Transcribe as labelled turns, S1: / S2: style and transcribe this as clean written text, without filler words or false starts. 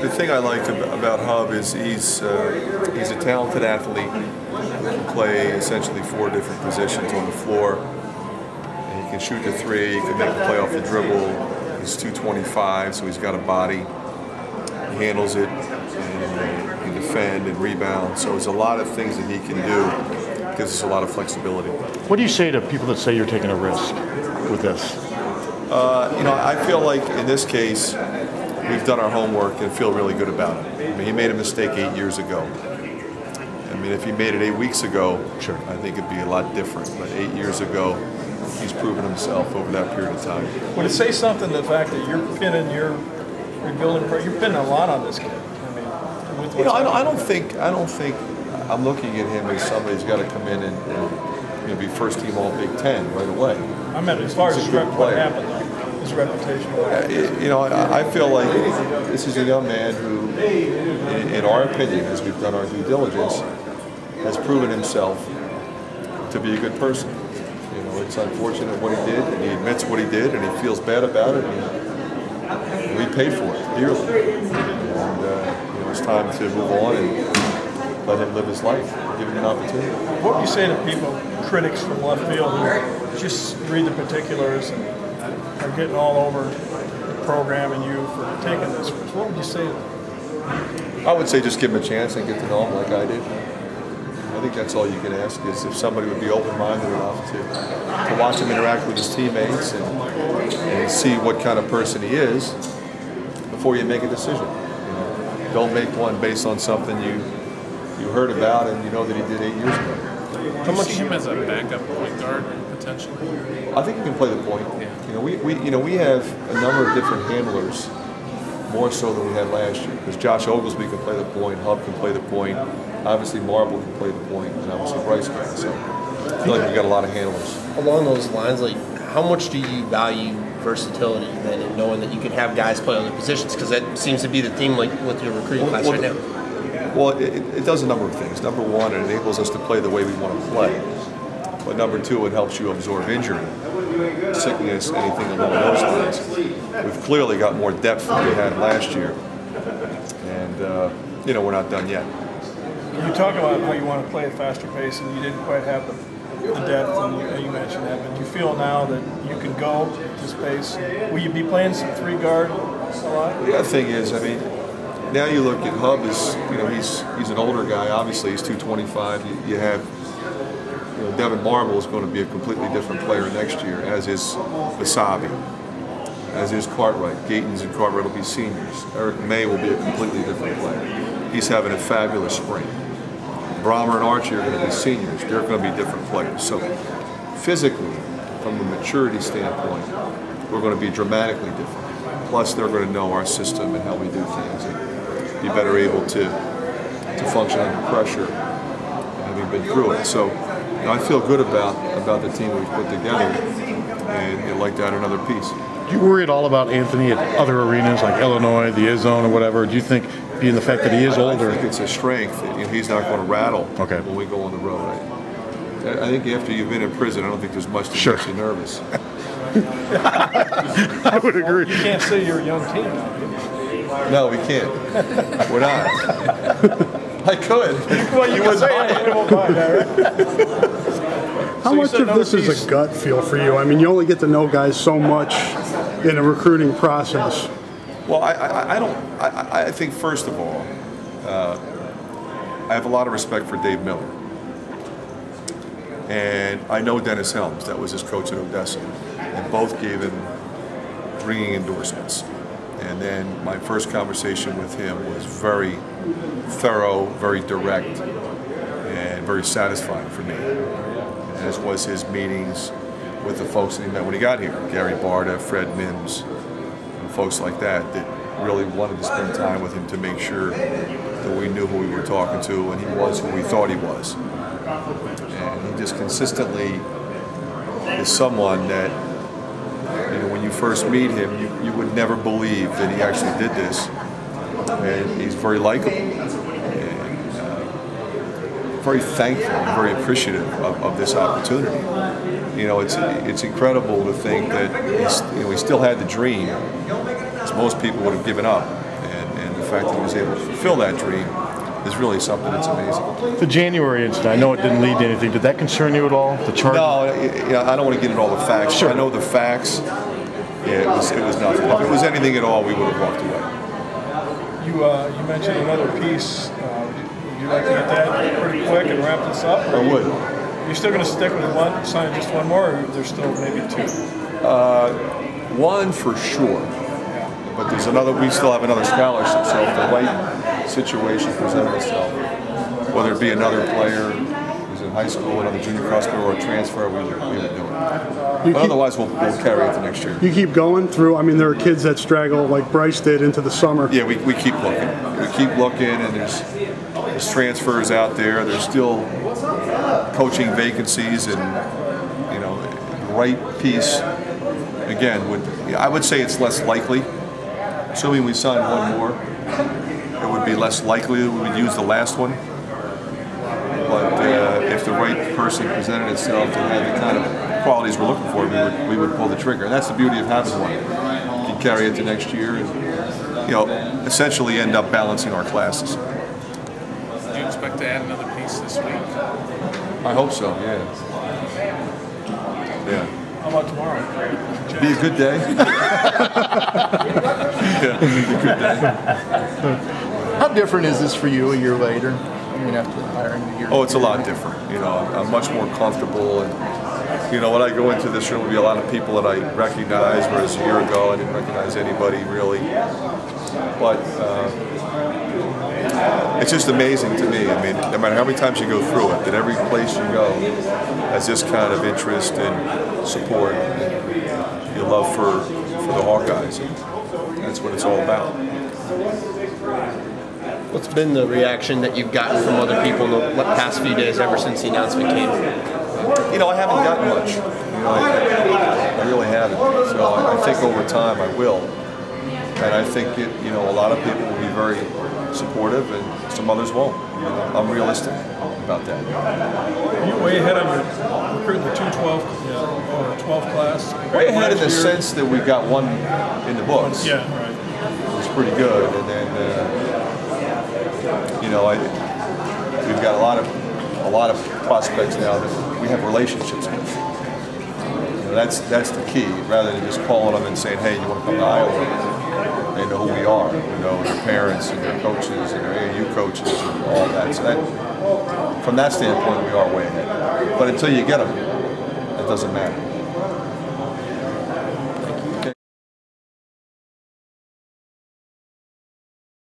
S1: The thing I like about Hub is he's a talented athlete. He can play essentially 4 different positions on the floor. And he can shoot the 3, he can make a play off the dribble. He's 225, so he's got a body. He handles it, and he can defend and rebound. So there's a lot of things that he can do. Gives us a lot of flexibility.
S2: What do you say to people that say you're taking a risk with this?
S1: I feel like in this case, we've done our homework and feel really good about it. I mean, he made a mistake 8 years ago. I mean, if he made it 8 weeks ago,
S2: sure,
S1: I think it'd be a lot different. But 8 years ago, he's proven himself over that period of time.
S3: Would it say something, the fact that you're pinning your rebuilding, you're pinning a lot on this kid? I mean, with what's
S1: I don't think I'm looking at him as somebody who's got to come in and be first team All Big Ten right away.
S3: I meant as far as what happened, his reputation.
S1: I feel like this is a young man who, in our opinion, as we've done our due diligence, has proven himself to be a good person. It's unfortunate what he did, and he admits what he did, and he feels bad about it, and we paid for it dearly. And it's time to move on and let him live his life, give him an opportunity.
S3: What would you say to people, critics from left field, who just read the particulars and are getting all over the program and you for taking this risk? What would you say to them?
S1: I would say just give him a chance and get to know him like I did. I think that's all you can ask, is if somebody would be open-minded enough to watch him interact with his teammates and see what kind of person he is before you make a decision. Don't make one based on something you heard about and you know that he did 8 years ago.
S4: How much him as a backup point guard potentially?
S1: I think he can play the point.
S4: Yeah.
S1: We have a number of different handlers, more so than we had last year, because Josh Oglesby can play the point, Hub can play the point, obviously Marble can play the point, and obviously Bryce can. So I feel like we've got a lot of handlers.
S5: Along those lines, how much do you value versatility then, in knowing that you can have guys play other positions? Because that seems to be the theme with your recruiting class right now.
S1: Well, it does a number of things. Number one, it enables us to play the way we want to play. But number two, it helps you absorb injury, sickness, anything along those lines. We've clearly got more depth than we had last year. And, we're not done yet.
S3: You talk about how you want to play at faster pace and you didn't quite have the depth, and you mentioned that, but do you feel now that you can go to space? Will you be playing some 3-guard a lot?
S1: The other thing is, now you look at Hub, he's an older guy, obviously he's 225. You have Devin Marble is going to be a completely different player next year, as is Wasabi, as is Cartwright. Gatens and Cartwright will be seniors. Eric May will be a completely different player. He's having a fabulous spring. Brahmer and Archie are going to be seniors. They're going to be different players. So physically, from a maturity standpoint, we're going to be dramatically different. Plus, they're going to know our system and how we do things and be better able to function under pressure, having been through it. So I feel good about the team we've put together, and I'd like to add another piece.
S2: Do you worry at all about Anthony at other arenas like Illinois, the Izzone, or whatever? Do you think, being the fact that he is older,
S1: I think it's a strength. He's not going to rattle
S2: when
S1: we go on the road. I think after you've been in prison, I don't think there's much that makes you nervous.
S2: I would agree.
S3: You can't say you're a young team now.
S1: No, we can't. We're not. I could.
S3: Well, you wouldn't buy it. You won't buy that, right?
S6: How much of this is a gut feel for you? I mean, you only get to know guys so much in a recruiting process.
S1: Well, I think first of all, I have a lot of respect for Dave Miller. And I know Dennis Helms, that was his coach at Odessa. And both gave him ringing endorsements. And then my first conversation with him was very thorough, very direct, and very satisfying for me. As was his meetings with the folks that he met when he got here, Gary Barta, Fred Mims, and folks like that really wanted to spend time with him to make sure that we knew who we were talking to and he was who we thought he was. And he just consistently is someone that, when you first meet him, you would never believe that he actually did this. And he's very likable and very thankful and very appreciative of this opportunity. It's incredible to think that he still had the dream, as most people would have given up. And the fact that he was able to fulfill that dream is really something that's amazing.
S2: The January incident, I know it didn't lead to anything. Did that concern you at all? The charge?
S1: No, I don't want to get into all the facts.
S2: Sure.
S1: I know the facts. Yeah, it was nothing. If it was anything at all, we would have walked away.
S3: You mentioned another piece. Would you like to get that pretty quick and wrap this up?
S1: I would.
S3: You're still going to stick with one, sign just one more, or there's still maybe two?
S1: One for sure. But there's another. We still have another scholarship. So if the right situation presented itself, whether it be another player who's in high school, another junior cross player, or a transfer, we would do it. But otherwise, we'll carry it to next year.
S6: You keep going through. I mean, there are kids that straggle like Bryce did into the summer.
S1: Yeah, we keep looking. We keep looking, and there's transfers out there. There's still coaching vacancies, and the right piece. Again, I would say it's less likely. Assuming we sign one more, it would be less likely that we would use the last one. But if the right person presented itself and had the kind of qualities we're looking for, we would pull the trigger. And that's the beauty of having one. You can carry it to next year and essentially end up balancing our classes.
S4: Do you expect to add another piece this week?
S1: I hope so, yeah. Yeah.
S3: How about tomorrow?
S1: Be a good day. Yeah, be a good day.
S7: How different is this for you a year later? I mean, after hiring a year.
S1: Oh, it's a lot different. I'm much more comfortable, and when I go into this room, there'll be a lot of people that I recognize, whereas a year ago I didn't recognize anybody really. But it's just amazing to me. I mean, no matter how many times you go through it, that every place you go has this kind of interest and support and your love for the Hawkeyes. And that's what it's all about.
S5: What's been the reaction that you've gotten from other people in the past few days ever since the announcement came?
S1: I haven't gotten much. I really haven't. So I think over time I will. And I think a lot of people will be very supportive, and some others won't. I'm realistic about that.
S3: You're way ahead on your recruiting the 212 12 class.
S1: Way ahead in the sense that we got one in the books.
S3: Yeah, right.
S1: It was pretty good, and then we've got a lot of prospects now that we have relationships with. That's the key. Rather than just calling them and saying, "Hey, you want to come to Iowa?" They know who we are. Their parents and their coaches and their AAU coaches and all that. So from that standpoint, we are way ahead. But until you get them, it doesn't matter.